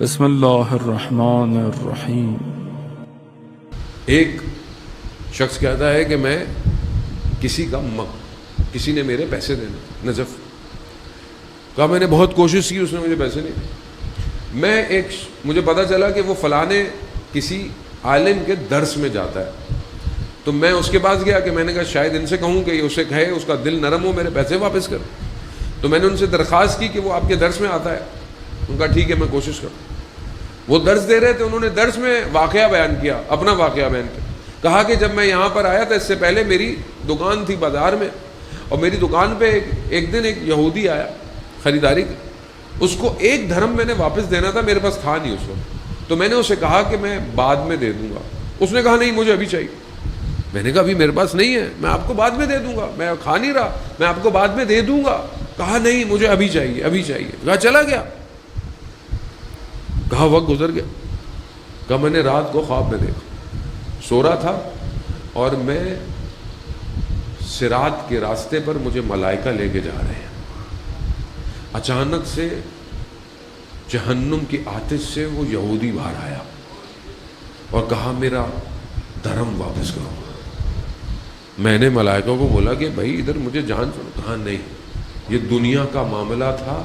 بسم اللہ الرحمن الرحیم۔ ایک شخص کہتا ہے کہ میں کسی نے میرے پیسے دینا نظف کہا، میں نے بہت کوشش کی، اس نے مجھے پیسے نہیں دیے۔ مجھے پتا چلا کہ وہ فلانے کسی عالم کے درس میں جاتا ہے، تو میں اس کے پاس گیا کہ میں نے کہا شاید ان سے کہوں کہ اسے کہے اس کا دل نرم ہو، میرے پیسے واپس کر۔ تو میں نے ان سے درخواست کی کہ وہ آپ کے درس میں آتا ہے، ان کا ٹھیک ہے میں کوشش کروں۔ وہ درس دے رہے تھے، انہوں نے درس میں واقعہ بیان کیا، اپنا واقعہ بیان کیا۔ کہا کہ جب میں یہاں پر آیا تھا اس سے پہلے میری دکان تھی بازار میں، اور میری دکان پہ ایک دن ایک یہودی آیا خریداری کی، اس کو ایک دھرم میں نے واپس دینا تھا، میرے پاس تھا نہیں اس وقت، تو میں نے اسے کہا کہ میں بعد میں دے دوں گا۔ اس نے کہا نہیں مجھے ابھی چاہیے۔ میں نے کہا ابھی میرے پاس نہیں ہے، میں آپ کو بعد میں دے دوں گا، میں کھا نہیں رہا، میں آپ کو بعد میں دے دوں گا۔ کہا نہیں مجھے ابھی چاہیے، ابھی چاہیے۔ کہا چلا گیا۔ کہا وقت گزر گیا۔ کہا میں نے رات کو خواب میں دیکھا، سو رہا تھا اور میں صراط کے راستے پر مجھے ملائکہ لے کے جا رہے ہیں۔ اچانک سے جہنم کی آتش سے وہ یہودی باہر آیا اور کہا میرا دھرم واپس کرو۔ میں نے ملائکہ کو بولا کہ بھائی ادھر مجھے جان چھوڑو۔ کہا نہیں، یہ دنیا کا معاملہ تھا،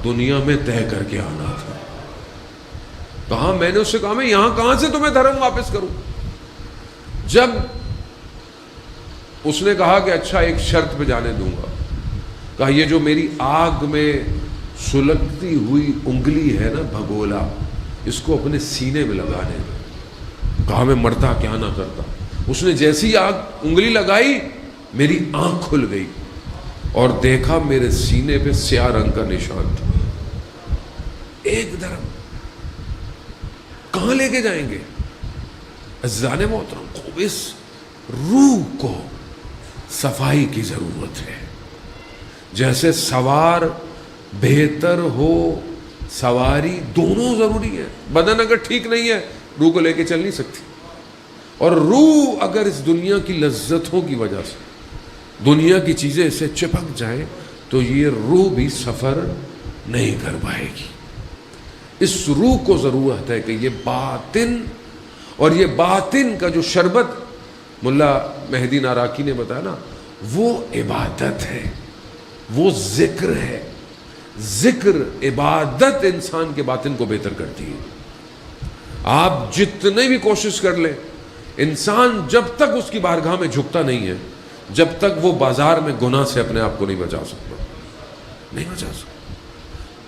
دنیا میں طے کر کے آنا تھا۔ کہا میں نے اس سے کہا میں یہاں کہاں سے تمہیں دھرم واپس کروں؟ جب اس نے کہا کہ اچھا ایک شرط پہ جانے دوں گا۔ کہا یہ جو میری آگ میں سلگتی ہوئی انگلی ہے نا بھگولا، اس کو اپنے سینے میں لگانے دو۔ کہا میں مرتا کیا نہ کرتا۔ اس نے جیسی آگ انگلی لگائی میری آنکھ کھل گئی اور دیکھا میرے سینے پہ سیاہ رنگ کا نشان تھا۔ ایک دھرم کہاں لے کے جائیں گے؟ عزیزان محترم، خوب اس روح کو صفائی کی ضرورت ہے۔ جیسے سوار بہتر ہو، سواری دونوں ضروری ہے۔ بدن اگر ٹھیک نہیں ہے روح کو لے کے چل نہیں سکتی، اور روح اگر اس دنیا کی لذتوں کی وجہ سے دنیا کی چیزیں اسے چپک جائیں تو یہ روح بھی سفر نہیں کر پائے گی۔ اس روح کو ضرورت ہے کہ یہ باطن، اور یہ باطن کا جو شربت ملا مہدی ناراکی نے بتایا نا، وہ عبادت ہے، وہ ذکر ہے۔ ذکر عبادت انسان کے باطن کو بہتر کرتی ہے۔ آپ جتنے بھی کوشش کر لیں، انسان جب تک اس کی بارگاہ میں جھکتا نہیں ہے، جب تک وہ بازار میں گناہ سے اپنے آپ کو نہیں بچا سکتا، نہیں بچا سکتا۔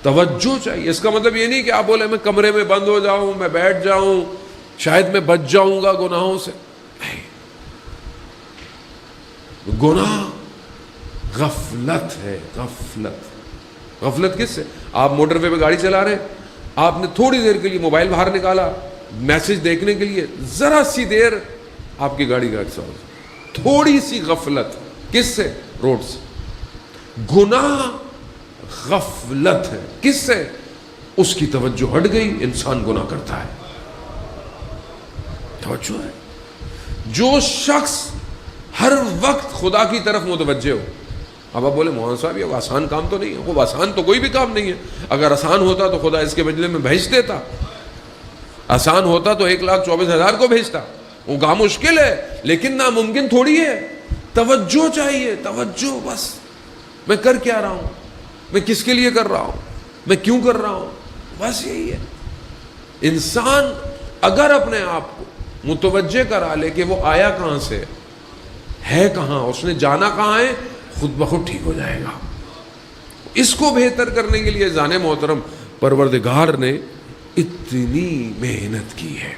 توجہ چاہیے۔ اس کا مطلب یہ نہیں کہ آپ بولے میں کمرے میں بند ہو جاؤں، میں بیٹھ جاؤں، شاید میں بچ جاؤں گا گناہوں سے۔ نہیں، گناہ غفلت ہے۔ غفلت کس سے؟ آپ موٹر وے پہ گاڑی چلا رہے ہیں، آپ نے تھوڑی دیر کے لیے موبائل باہر نکالا میسج دیکھنے کے لیے، ذرا سی دیر آپ کی گاڑی کا حادثہ ہو جائے۔ تھوڑی سی غفلت کس سے؟ روڈ سے۔ گناہ غفلت ہے۔ کس سے؟ اس کی توجہ ہٹ گئی، انسان گناہ کرتا ہے۔ توجہ ہے۔ جو شخص ہر وقت خدا کی طرف متوجہ ہو۔ اب آپ بولے مولانا صاحب یہ آسان کام تو نہیں ہے۔ خوب آسان تو کوئی بھی کام نہیں ہے۔ اگر آسان ہوتا تو خدا اس کے بدلے میں بھیج دیتا، آسان ہوتا تو 1,24,000 کو بھیجتا۔ وہ کام مشکل ہے لیکن ناممکن تھوڑی ہے۔ توجہ چاہیے، توجہ۔ بس میں کر کیا رہا ہوں، میں کس کے لیے کر رہا ہوں، میں کیوں کر رہا ہوں، بس یہی ہے۔ انسان اگر اپنے آپ کو متوجہ کرا لے کہ وہ آیا کہاں سے ہے، کہاں اس نے جانا کہاں ہے، خود بخود ٹھیک ہو جائے گا۔ اس کو بہتر کرنے کے لیے جان محترم پروردگار نے اتنی محنت کی ہے،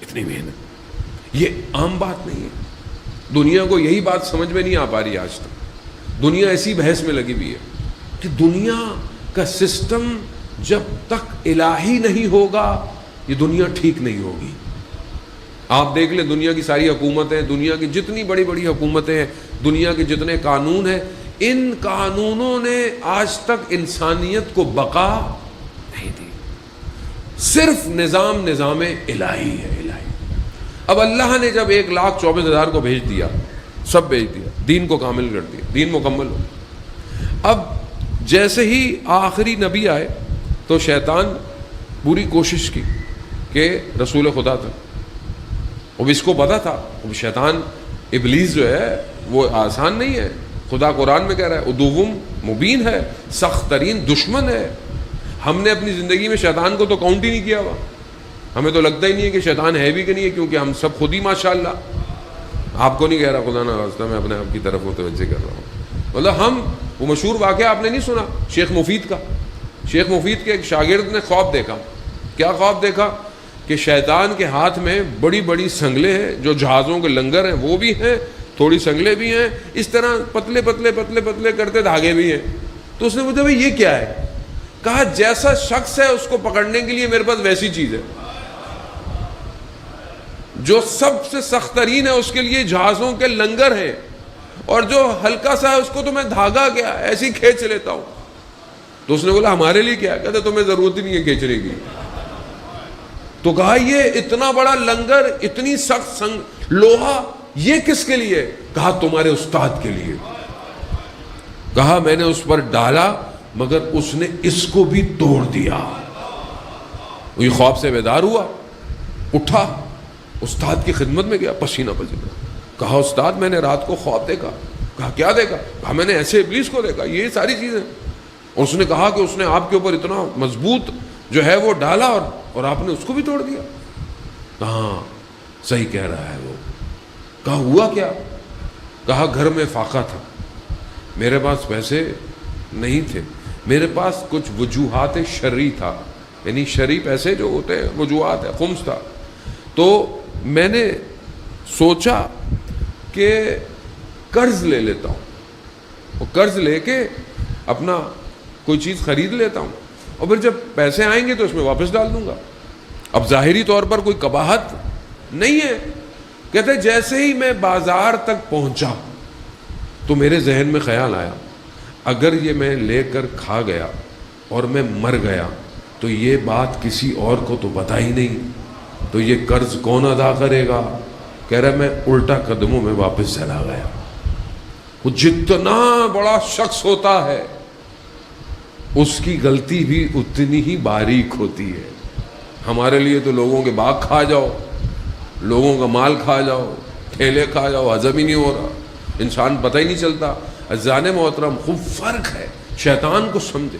اتنی محنت۔ یہ عام بات نہیں ہے۔ دنیا کو یہی بات سمجھ میں نہیں آ پا رہی آج تک۔ دنیا ایسی بحث میں لگی ہوئی ہے کہ دنیا کا سسٹم جب تک الہی نہیں ہوگا یہ دنیا ٹھیک نہیں ہوگی۔ آپ دیکھ لیں دنیا کی ساری حکومتیں، دنیا کی جتنی بڑی بڑی حکومتیں ہیں، دنیا کے جتنے قانون ہیں، ان قانونوں نے آج تک انسانیت کو بقا نہیں دی۔ صرف نظام الہی ہے، الہی۔ اب اللہ نے جب 1,24,000 کو بھیج دیا، سب بھیج دیا، دین کو کامل کر دیا، دین مکمل ہو۔ اب جیسے ہی آخری نبی آئے تو شیطان پوری کوشش کی کہ رسول خدا تھا. اب اس کو پتا تھا اب شیطان ابلیس جو ہے وہ آسان نہیں ہے. خدا قرآن میں کہہ رہا ہے عدوم مبین ہے, سخت ترین دشمن ہے. ہم نے اپنی زندگی میں شیطان کو تو کاؤنٹ ہی نہیں کیا ہوا, ہمیں تو لگتا ہی نہیں ہے کہ شیطان ہے بھی کہ نہیں ہے, کیونکہ ہم سب خود ہی ماشاءاللہ, آپ کو نہیں کہہ رہا خدا نہ راستہ, میں اپنے آپ کی طرف متوجہ کر رہا ہوں. مطلب ہم, وہ مشہور واقعہ آپ نے نہیں سنا شیخ مفید کا؟ شیخ مفید کے ایک شاگرد نے خواب دیکھا. کیا خواب دیکھا؟ کہ شیطان کے ہاتھ میں بڑی بڑی سنگلیں ہیں, جو جہازوں کے لنگر ہیں وہ بھی ہیں, تھوڑی سنگلیں بھی ہیں, اس طرح پتلے پتلے پتلے پتلے کرتے دھاگے بھی ہیں. تو اس نے پوچھا بھائی یہ کیا ہے؟ کہا جیسا شخص ہے اس کو پکڑنے کے لیے میرے پاس ویسی چیز ہے. جو سب سے سخت ترین ہے اس کے لیے جہازوں کے لنگر ہیں, اور جو ہلکا سا ہے اس کو تو میں دھاگا کیا ایسی کھینچ لیتا ہوں. تو اس نے بولا ہمارے لیے کیا؟ کہتے تمہیں ضرورت ہی نہیں ہے کھینچنے کی. تو کہا یہ اتنا بڑا لنگر, اتنی سخت لوہا, یہ کس کے لیے؟ کہا تمہارے استاد کے لیے. کہا میں نے اس پر ڈالا مگر اس نے اس کو بھی توڑ دیا. یہ خواب سے بیدار ہوا, اٹھا, استاد کی خدمت میں گیا پسینہ پسینہ. کہا استاد میں نے رات کو خواب دیکھا. کہا کیا دیکھا؟ کہا میں نے ایسے ابلیس کو دیکھا, یہ ساری چیزیں. اور اس نے کہا کہ اس نے آپ کے اوپر اتنا مضبوط جو ہے وہ ڈالا اور آپ نے اس کو بھی توڑ دیا. ہاں صحیح کہہ رہا ہے وہ. کہا ہوا کیا؟ کہا گھر میں فاقہ تھا, میرے پاس پیسے نہیں تھے, میرے پاس کچھ وجوہات شرعی تھا, یعنی شرعی پیسے جو ہوتے ہیں وجوہات ہے, خمس تھا. تو میں نے سوچا کہ قرض لے لیتا ہوں, اور قرض لے کے اپنا کوئی چیز خرید لیتا ہوں, اور پھر جب پیسے آئیں گے تو اس میں واپس ڈال دوں گا. اب ظاہری طور پر کوئی قباحت نہیں ہے. کہتے جیسے ہی میں بازار تک پہنچا تو میرے ذہن میں خیال آیا اگر یہ میں لے کر کھا گیا اور میں مر گیا تو یہ بات کسی اور کو تو پتہ ہی نہیں, تو یہ قرض کون ادا کرے گا؟ کہہ رہا میں الٹا قدموں میں واپس چلا گیا. وہ جتنا بڑا شخص ہوتا ہے اس کی غلطی بھی اتنی ہی باریک ہوتی ہے. ہمارے لیے تو لوگوں کے باغ کھا جاؤ, لوگوں کا مال کھا جاؤ, ٹھیلے کھا جاؤ, ہضم ہی نہیں ہو رہا, انسان پتہ ہی نہیں چلتا. عزیزان محترم خوب فرق ہے, شیطان کو سمجھے.